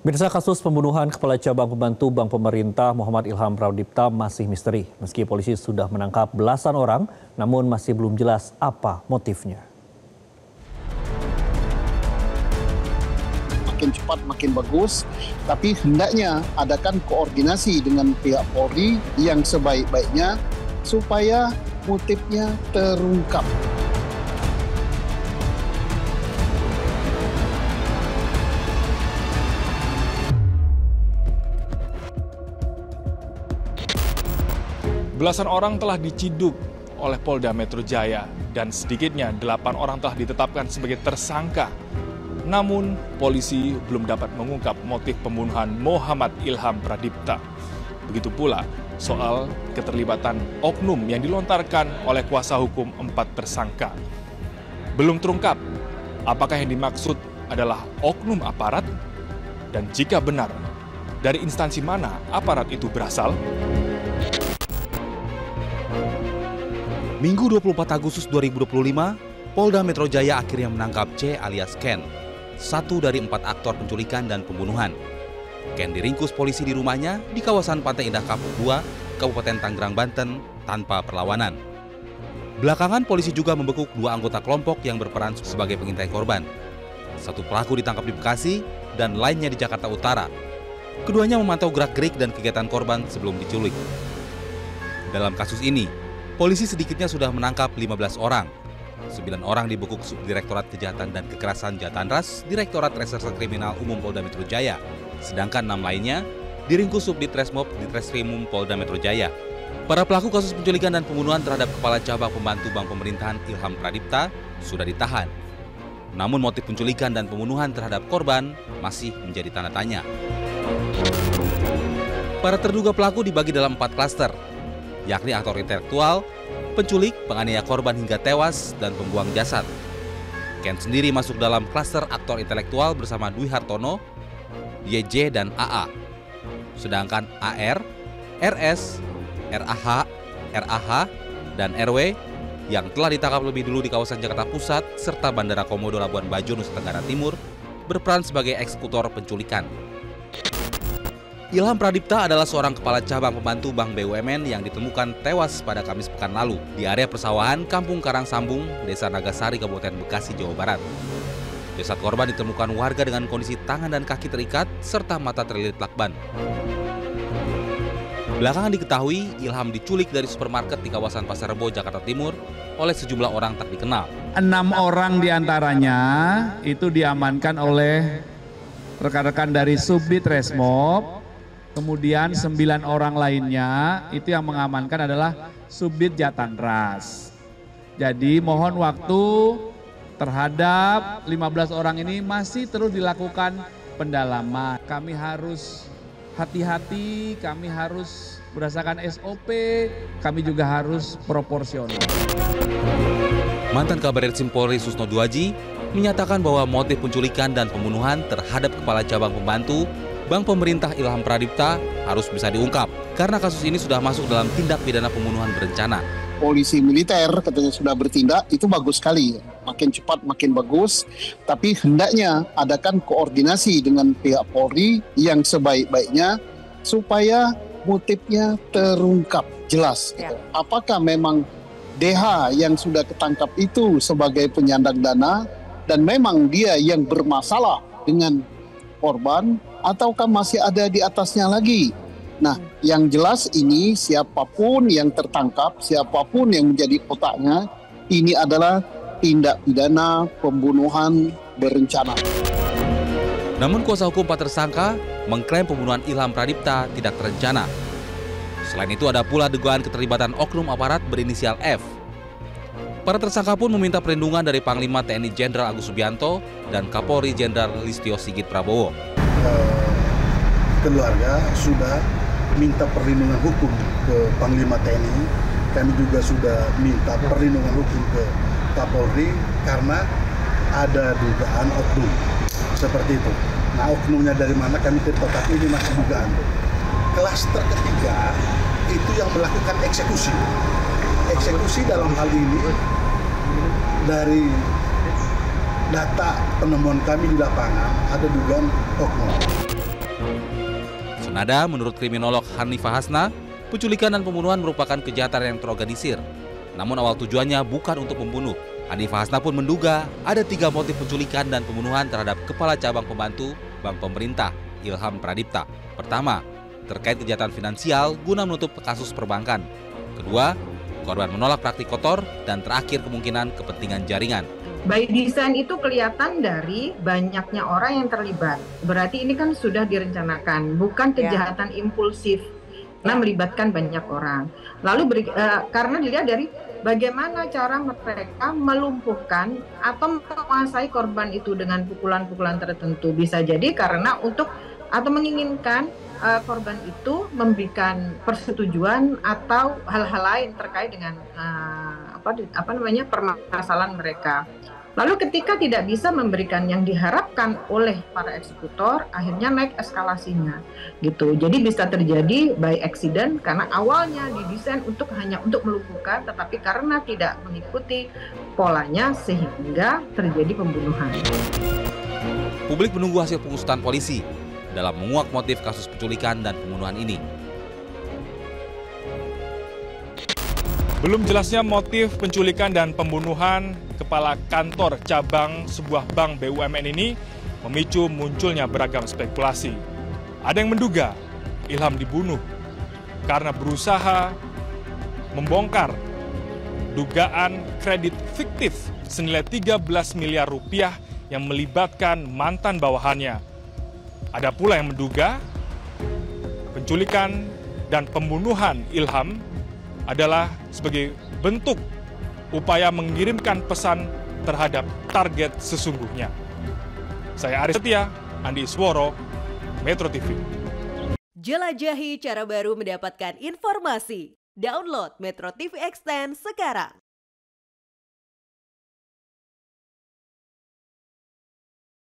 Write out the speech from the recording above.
Pemirsa, kasus pembunuhan Kepala Cabang Pembantu Bank Pemerintah Muhammad Ilham Pradipta masih misteri. Meski polisi sudah menangkap belasan orang, namun masih belum jelas apa motifnya. Makin cepat makin bagus, tapi hendaknya adakan koordinasi dengan pihak Polri yang sebaik-baiknya supaya motifnya terungkap. Belasan orang telah diciduk oleh Polda Metro Jaya dan sedikitnya 8 orang telah ditetapkan sebagai tersangka. Namun, polisi belum dapat mengungkap motif pembunuhan Muhammad Ilham Pradipta. Begitu pula soal keterlibatan oknum yang dilontarkan oleh kuasa hukum 4 tersangka. Belum terungkap apakah yang dimaksud adalah oknum aparat, dan jika benar, dari instansi mana aparat itu berasal? Minggu 24 Agustus 2025, Polda Metro Jaya akhirnya menangkap C alias Ken, satu dari 4 aktor penculikan dan pembunuhan. Ken diringkus polisi di rumahnya di kawasan Pantai Indah Kapuk 2, Kabupaten Tangerang, Banten, tanpa perlawanan. Belakangan polisi juga membekuk 2 anggota kelompok yang berperan sebagai pengintai korban. Satu pelaku ditangkap di Bekasi dan lainnya di Jakarta Utara. Keduanya memantau gerak-gerik dan kegiatan korban sebelum diculik. Dalam kasus ini, polisi sedikitnya sudah menangkap 15 orang. 9 orang dibekuk Subdirektorat Kejahatan dan Kekerasan Jatanras, Direktorat Reserse Kriminal Umum Polda Metro Jaya. Sedangkan 6 lainnya diringkus Subditresmob Ditreskrimum Polda Metro Jaya. Para pelaku kasus penculikan dan pembunuhan terhadap Kepala Cabang Pembantu Bank Pemerintahan Ilham Pradipta sudah ditahan. Namun motif penculikan dan pembunuhan terhadap korban masih menjadi tanda tanya. Para terduga pelaku dibagi dalam 4 klaster, yakni aktor intelektual, penculik, penganiaya korban hingga tewas, dan pembuang jasad. Ken sendiri masuk dalam klaster aktor intelektual bersama Dwi Hartono, YJ, dan AA. Sedangkan AR, RS, RAH, dan RW yang telah ditangkap lebih dulu di kawasan Jakarta Pusat serta Bandara Komodo Labuan Bajo, Nusa Tenggara Timur, berperan sebagai eksekutor penculikan. Ilham Pradipta adalah seorang kepala cabang pembantu Bank BUMN yang ditemukan tewas pada Kamis pekan lalu di area persawahan Kampung Karangsambung, Desa Nagasari, Kabupaten Bekasi, Jawa Barat. Jasad korban ditemukan warga dengan kondisi tangan dan kaki terikat serta mata terlilit lakban. Belakangan diketahui Ilham diculik dari supermarket di kawasan Pasar Rebo, Jakarta Timur oleh sejumlah orang tak dikenal. 6 orang diantaranya itu diamankan oleh rekan-rekan dari Subditresmob. Kemudian 9 orang lainnya itu yang mengamankan adalah Subdit Jatanras. Jadi mohon waktu terhadap 15 orang ini masih terus dilakukan pendalaman. Kami harus hati-hati, kami harus berdasarkan SOP, kami juga harus proporsional. Mantan Kabar Eskrim Polri Susno Duaji menyatakan bahwa motif penculikan dan pembunuhan terhadap Kepala Cabang Pembantu Bank Pemerintah Ilham Pradipta harus bisa diungkap karena kasus ini sudah masuk dalam tindak pidana pembunuhan berencana. Polisi militer katanya sudah bertindak, itu bagus sekali. Makin cepat makin bagus, tapi hendaknya adakan koordinasi dengan pihak Polri yang sebaik-baiknya supaya motifnya terungkap jelas. Gitu. Apakah memang DH yang sudah ketangkap itu sebagai penyandang dana dan memang dia yang bermasalah dengan korban, ataukah masih ada di atasnya lagi? Nah, yang jelas ini siapapun yang tertangkap, siapapun yang menjadi otaknya, ini adalah tindak pidana pembunuhan berencana. Namun kuasa hukum 4 tersangka mengklaim pembunuhan Ilham Pradipta tidak terencana. Selain itu ada pula dugaan keterlibatan oknum aparat berinisial F. Para tersangka pun meminta perlindungan dari Panglima TNI Jenderal Agus Subianto dan Kapolri Jenderal Listio Sigit Prabowo. Keluarga sudah minta perlindungan hukum ke Panglima TNI. Kami juga sudah minta perlindungan hukum ke Kapolri karena ada dugaan oknum seperti itu. Nah, oknumnya dari mana kami tidak tahu, tapi ini masih dugaan. Klaster ketiga itu yang melakukan eksekusi. Eksekusi dalam hal ini dari data penemuan kami di lapangan ada dugaan oknum. Manada, menurut kriminolog Hanifah Hasna, penculikan dan pembunuhan merupakan kejahatan yang terorganisir. Namun awal tujuannya bukan untuk membunuh. Hanifah Hasna pun menduga ada 3 motif penculikan dan pembunuhan terhadap Kepala Cabang Pembantu Bank Pemerintah, Ilham Pradipta. Pertama, terkait kejahatan finansial guna menutup kasus perbankan. Kedua, korban menolak praktik kotor. Dan terakhir, kemungkinan kepentingan jaringan. By design itu kelihatan dari banyaknya orang yang terlibat. Berarti ini kan sudah direncanakan, bukan kejahatan impulsif. Nah, melibatkan banyak orang. Lalu karena dilihat dari bagaimana cara mereka melumpuhkan atau menguasai korban itu dengan pukulan-pukulan tertentu. Bisa jadi karena atau menginginkan korban itu memberikan persetujuan atau hal-hal lain terkait dengan permasalahan mereka. Lalu ketika tidak bisa memberikan yang diharapkan oleh para eksekutor, akhirnya naik eskalasinya, gitu. Jadi bisa terjadi by accident karena awalnya didesain hanya untuk melumpuhkan, tetapi karena tidak mengikuti polanya sehingga terjadi pembunuhan. Publik menunggu hasil pengusutan polisi dalam menguak motif kasus penculikan dan pembunuhan ini. Belum jelasnya motif penculikan dan pembunuhan kepala kantor cabang sebuah bank BUMN ini memicu munculnya beragam spekulasi. Ada yang menduga Ilham dibunuh karena berusaha membongkar dugaan kredit fiktif senilai 13 miliar rupiah yang melibatkan mantan bawahannya. Ada pula yang menduga penculikan dan pembunuhan Ilham adalah sebagai bentuk upaya mengirimkan pesan terhadap target sesungguhnya. Saya Aris Setia, Andi Isworo, Metro TV. Jelajahi cara baru mendapatkan informasi. Download Metro TV Extend sekarang.